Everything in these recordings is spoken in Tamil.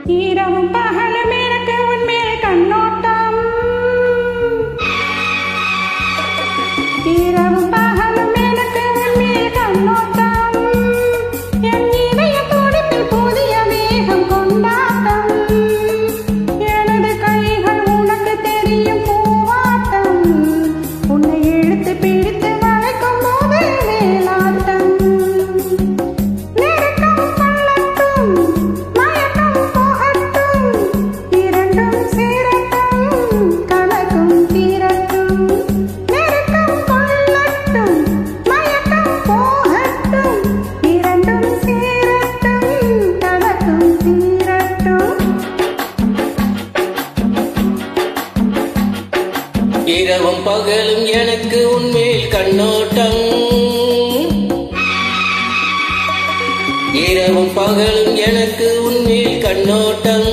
இரவும் பகலும் எனக்கு உன்மேல் கண்ணோட்டம். இரவும் பகலும் எனக்கு உன்மேல் கண்ணோட்டம். என் இதய துடிப்பில் புதிய வேகம் கொண்டாட்டம். எனது கைகள் உனக்கு தெரியும் பூவாட்டம். உன்னை இழுத்து பிடித்து வளைக்கும் போது வேலாட்டம். இரவும் பகலும் எனக்கு உன்மேல் கண்ணோட்டம். இரவும் பகலும் எனக்கு உன்மேல் கண்ணோட்டம்.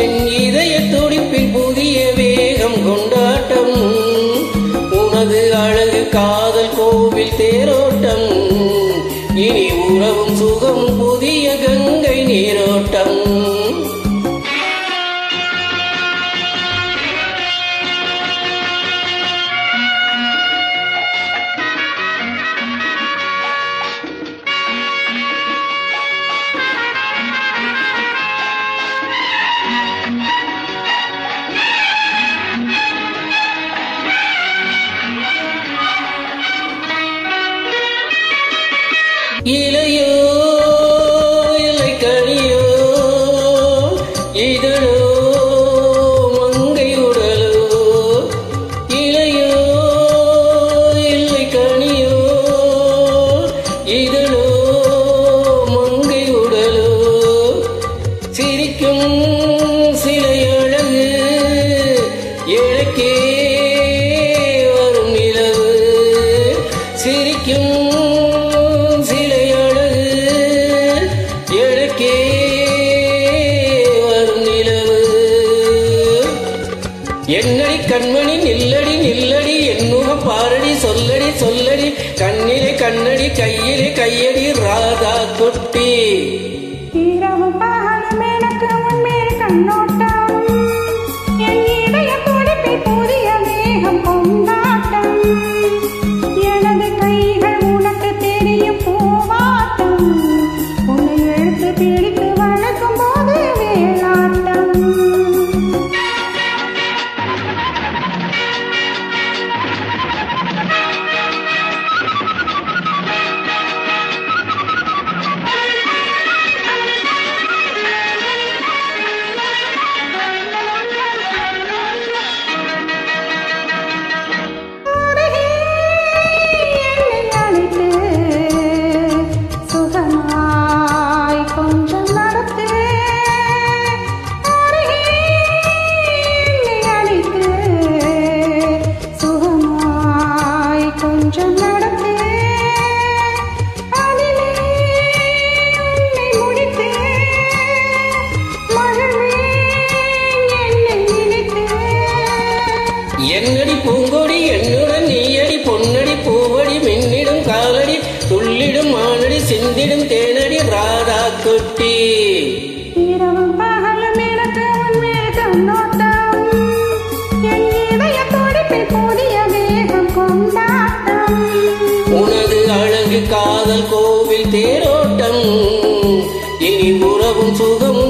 என் இதய துடிப்பில் புதிய வேகம் கொண்டாட்டம். உனது அழகு காதல் கோவில் தேரோட்டம். இனி உறவும் சுகம் புதிய கங்கை நீரோட்டம். இலையோ இலை கனியோ இதழோ மங்கை உடலோ. இலையோ இலை கனியோ இதழோ மங்கை உடலோ. சிரிக்கும் சிலை அழகு எனக்கே வரும் நிலவு. சிரிக்கும் என்னடி கண்மணி நில்லடி நில்லடி என் முகம் பாரடி சொல்லடி சொல்லடி கண்ணிலே கண்ணடி கையிலே கையடி ராதா குட்டி. இரவும் பகலும் எனக்கு உன்மேல் கண்ணோட்டம். என் இதய துடிப்பில் புதிய வேகம் கொண்டாட்டம். எனது கைகள் உனக்கு தெரியும் பூவாட்டம். உன்னை இழுத்து பிடித்து வளைக்கும் போது வேலாட்டம். என்னடி பூங்கொடி என்னுடன் நீயடி பொன்னடி பூவடி மின்னிடும் காலடி துள்ளிடும் மானடி சிந்திடும் தேனடி ராதா குட்டி. இரவும் பகலும் எனக்கு உன்மேல் கண்ணோட்டம். என் இதய துடிப்பில் புதிய வேகம் கொண்டாட்டம். உனது அழகு காதல் கோவில் தேரோட்டம். இனி உறவும் சுகமும்